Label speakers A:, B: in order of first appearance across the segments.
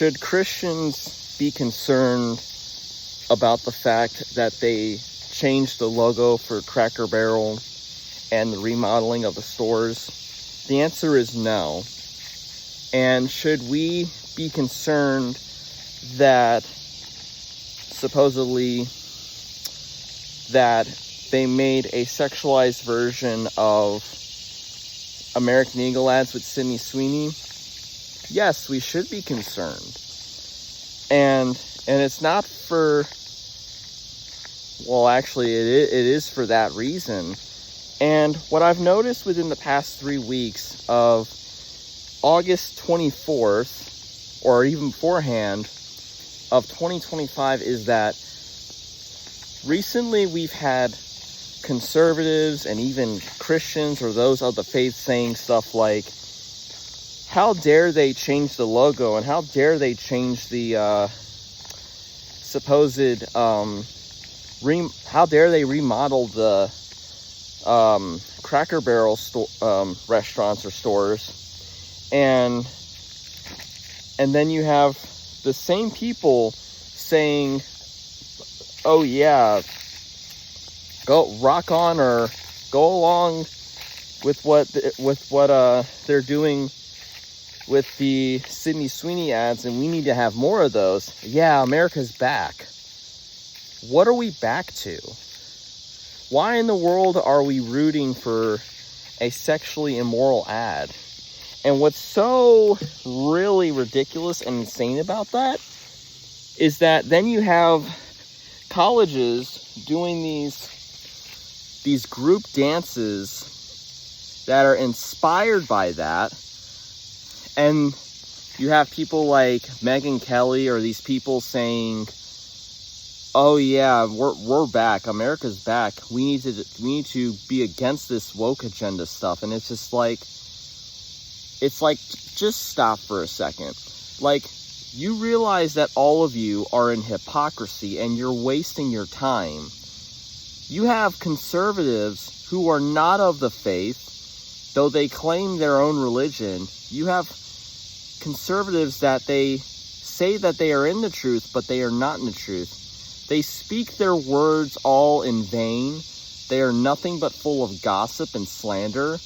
A: should Christians be concerned about the fact that they changed the logo for Cracker Barrel and the remodeling of the stores? The answer is no. And should we be concerned that supposedly that they made a sexualized version of American Eagle ads with Sydney Sweeney? Yes, we should be concerned. And it's not for, well, actually it is for that reason. And what I've noticed within the past 3 weeks of August 24th, or even beforehand, of 2025 is that recently we've had conservatives and even Christians or those of the faith saying stuff like, how dare they change the logo and how dare they change the supposed, how dare they remodel the Cracker Barrel restaurants or stores. And then you have the same people saying, oh yeah, go rock on or go along with what they're doing with the Sydney Sweeney ads, and we need to have more of those. Yeah, America's back. What are we back to? Why in the world are we rooting for a sexually immoral ad? And what's so really ridiculous and insane about that is that then you have colleges doing these group dances that are inspired by that. And you have people like Megyn Kelly or these people saying, oh yeah, we're back. America's back. We need to be against this woke agenda stuff. And it's like, just stop for a second. Like, you realize that all of you are in hypocrisy and you're wasting your time. You have conservatives who are not of the faith, though they claim their own religion. You have conservatives that they say that they are in the truth, but they are not in the truth. They speak their words all in vain. They are nothing but full of gossip and slander.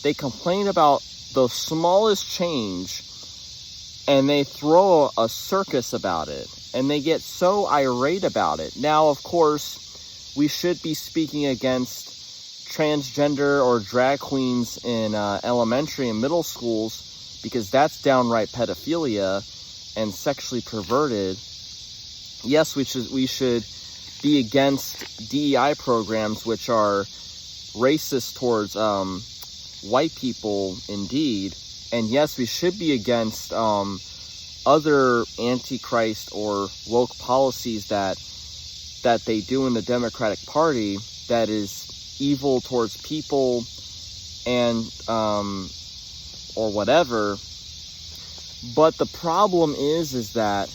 A: They complain about the smallest change, and they throw a circus about it, and they get so irate about it. Now, of course, we should be speaking against transgender or drag queens in elementary and middle schools, because that's downright pedophilia and sexually perverted. Yes, we should be against DEI programs, which are racist towards white people indeed. And yes, we should be against other antichrist or woke policies that they do in the Democratic Party that is evil towards people and or whatever. But the problem is that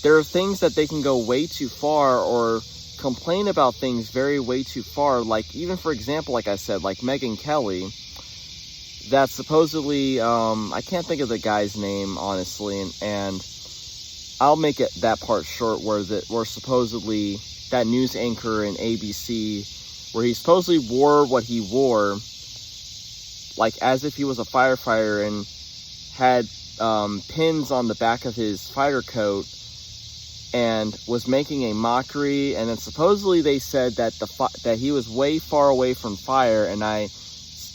A: there are things that they can go way too far or complain about things way too far. Like, even for example, like I said, like Megyn Kelly, that supposedly, I can't think of the guy's name, honestly, and I'll make it that part short, where supposedly that news anchor in ABC, where he supposedly wore what he wore, like as if he was a firefighter, and had pins on the back of his fighter coat, and was making a mockery. And then supposedly they said that that he was way far away from fire. And I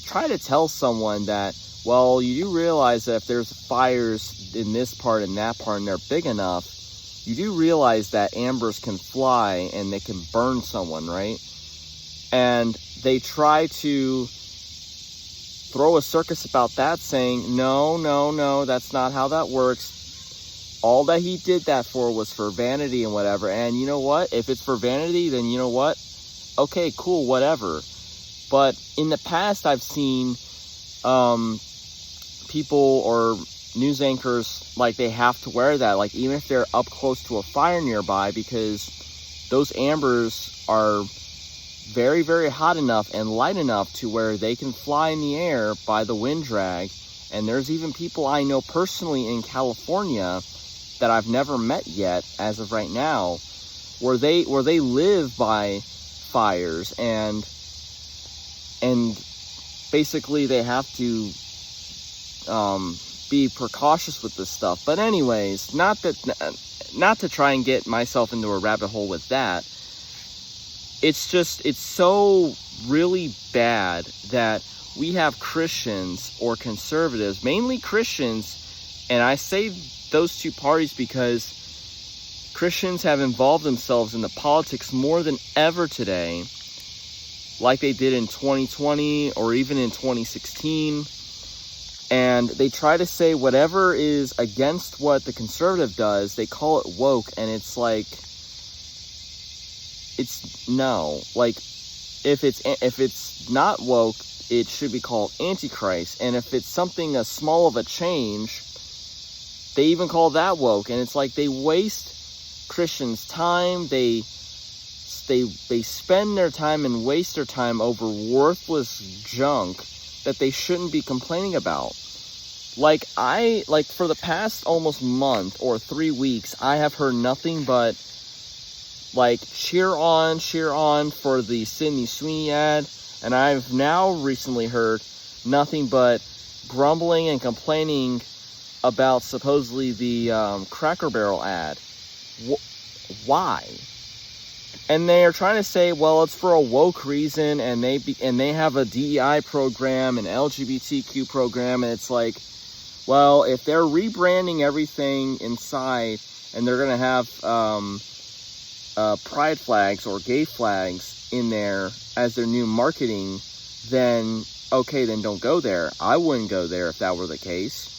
A: try to tell someone that, well, you do realize that if there's fires in this part and that part and they're big enough, you do realize that ambers can fly and they can burn someone, right? And they try to throw a circus about that, saying, no, that's not how that works. All that he did that for was for vanity and whatever. And you know what? If it's for vanity, then you know what? Okay, cool, whatever. But in the past, I've seen people or news anchors, like, they have to wear that, like, even if they're up close to a fire nearby, because those ambers are very, very hot enough and light enough to where they can fly in the air by the wind drag. And there's even people I know personally in California that I've never met yet as of right now, where they live by fires, and basically they have to be precautious with this stuff. But anyways, not to try and get myself into a rabbit hole with that. It's so really bad that we have Christians or conservatives, mainly Christians, and I say those two parties because Christians have involved themselves in the politics more than ever today, like they did in 2020 or even in 2016. And they try to say whatever is against what the conservative does, they call it woke, and it's like, it's no. Like, if it's not woke, it should be called antichrist. And if it's something as small of a change, they even call that woke. And it's like they waste Christians' time. They spend their time and waste their time over worthless junk that they shouldn't be complaining about. Like for the past almost month or 3 weeks, I have heard nothing but like cheer on for the Sydney Sweeney ad, and I've now recently heard nothing but grumbling and complaining about supposedly the Cracker Barrel ad. Why? And they are trying to say, well, it's for a woke reason, and they have a DEI program, an LGBTQ program, and it's like, well, if they're rebranding everything inside, and they're gonna have pride flags or gay flags in there as their new marketing, then okay, then don't go there. I wouldn't go there if that were the case.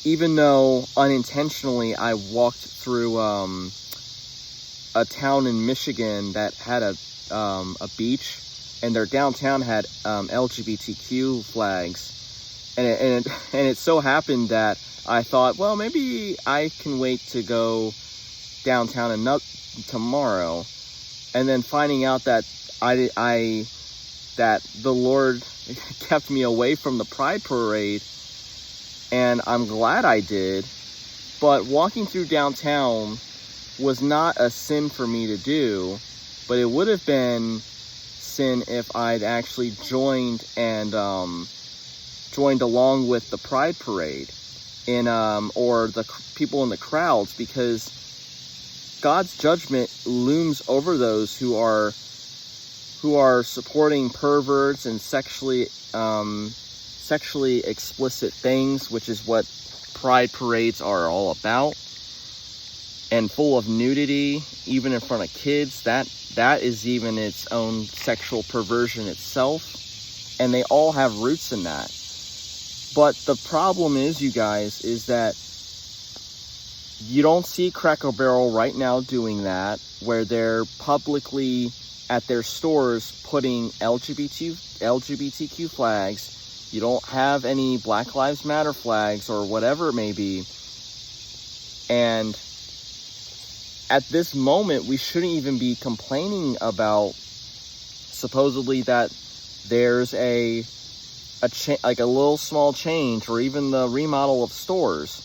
A: Even though unintentionally I walked through a town in Michigan that had a beach, and their downtown had LGBTQ flags, and it so happened that I thought, well, maybe I can wait to go downtown tomorrow, and then finding out that that the Lord kept me away from the Pride Parade, and I'm glad I did. But walking through downtown was not a sin for me to do, but it would have been sin if I'd actually joined along with the Pride Parade or the people in the crowds, because God's judgment looms over those who are supporting perverts and sexually explicit things, which is what Pride Parades are all about, and full of nudity, even in front of kids. That is even its own sexual perversion itself, and they all have roots in that. But the problem is, you guys, is that you don't see Cracker Barrel right now doing that, where they're publicly at their stores putting LGBTQ flags. You don't have any Black Lives Matter flags or whatever it may be. And at this moment, we shouldn't even be complaining about supposedly that there's a little small change or even the remodel of stores.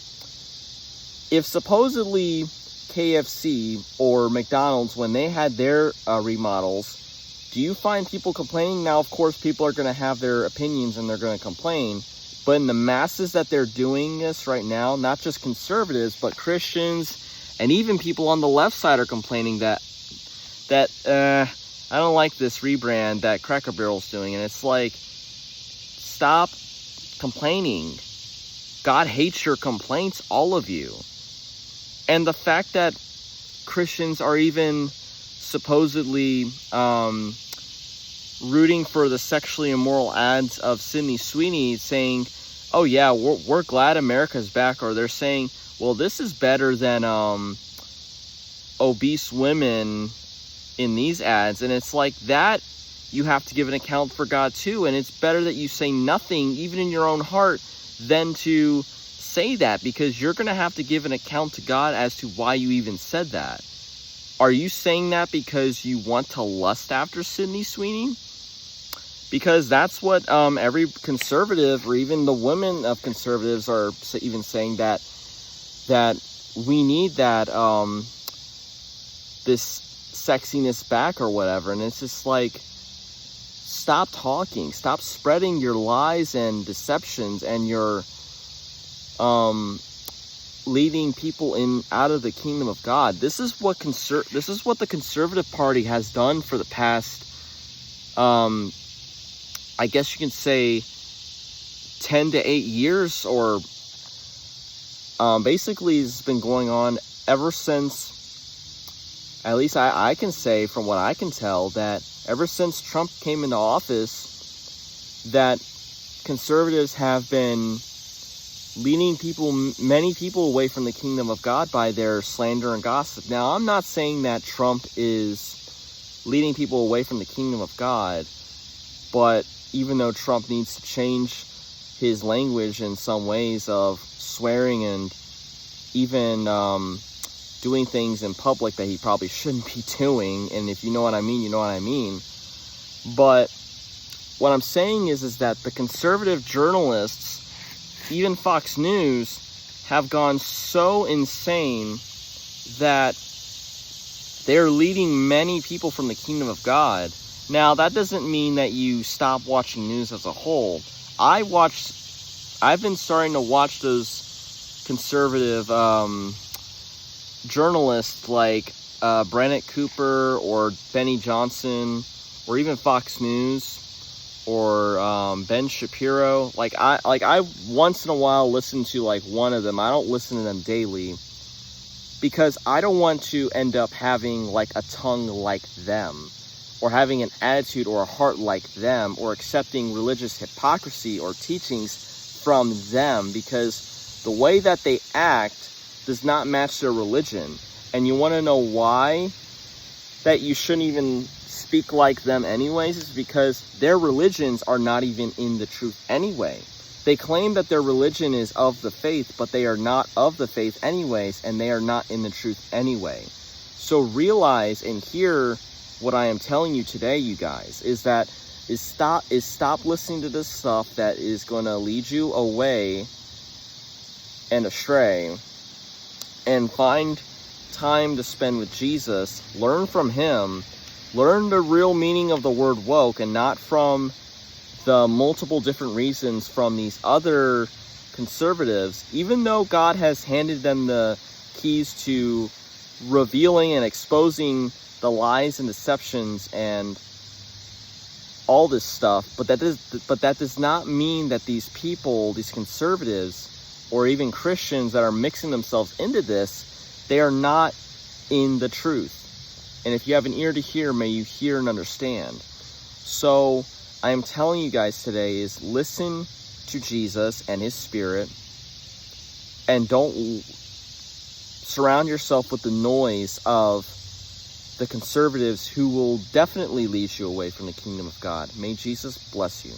A: If supposedly KFC or McDonald's, when they had their remodels, do you find people complaining? Now, of course, people are going to have their opinions and they're going to complain. But in the masses that they're doing this right now, not just conservatives, but Christians and even people on the left side are complaining that I don't like this rebrand that Cracker Barrel's doing. And it's like, stop complaining. God hates your complaints, all of you. And the fact that Christians are even supposedly rooting for the sexually immoral ads of Sydney Sweeney, saying, oh yeah, we're glad America's back, or they're saying, well, this is better than obese women in these ads. And it's like that, you have to give an account for God too. And it's better that you say nothing, even in your own heart, than to say that, because you're going to have to give an account to God as to why you even said that. Are you saying that because you want to lust after Sydney Sweeney? Because that's what every conservative, or even the women of conservatives, are even saying, that that we need that, this sexiness back or whatever. And it's just like, stop talking, stop spreading your lies and deceptions, and your, leading people in out of the kingdom of God. This is what the Conservative Party has done for the past, I guess you can say 10 to 8 years, or basically it's been going on ever since, at least I can say from what I can tell, that ever since Trump came into office, that conservatives have been leading many people away from the kingdom of God by their slander and gossip. Now, I'm not saying that Trump is leading people away from the kingdom of God, but even though Trump needs to change his language in some ways of swearing and even doing things in public that he probably shouldn't be doing, and if you know what I mean, you know what I mean. But what I'm saying is that the conservative journalists, even Fox News, have gone so insane that they're leading many people from the kingdom of God. Now, that doesn't mean that you stop watching news as a whole. I've been starting to watch those conservative journalists like Brennett Cooper or Benny Johnson, or even Fox News, or Ben Shapiro. Like I once in a while listen to like one of them. I don't listen to them daily, because I don't want to end up having like a tongue like them, or having an attitude or a heart like them, or accepting religious hypocrisy or teachings from them, because the way that they act does not match their religion. And you want to know why that you shouldn't even speak like them anyways? Is because their religions are not even in the truth anyway. They claim that their religion is of the faith, but they are not of the faith anyways, and they are not in the truth anyway. So realize and hear what I am telling you today, you guys, is stop listening to this stuff that is going to lead you away and astray, and find time to spend with Jesus. Learn from him. Learn the real meaning of the word woke, and not from the multiple different reasons from these other conservatives, even though God has handed them the keys to revealing and exposing the lies and deceptions and all this stuff. But that does not mean that these people, these conservatives, or even Christians that are mixing themselves into this, they are not in the truth. And if you have an ear to hear, may you hear and understand. So I am telling you guys today is listen to Jesus and his Spirit, and don't surround yourself with the noise of the conservatives who will definitely lead you away from the kingdom of God. May Jesus bless you.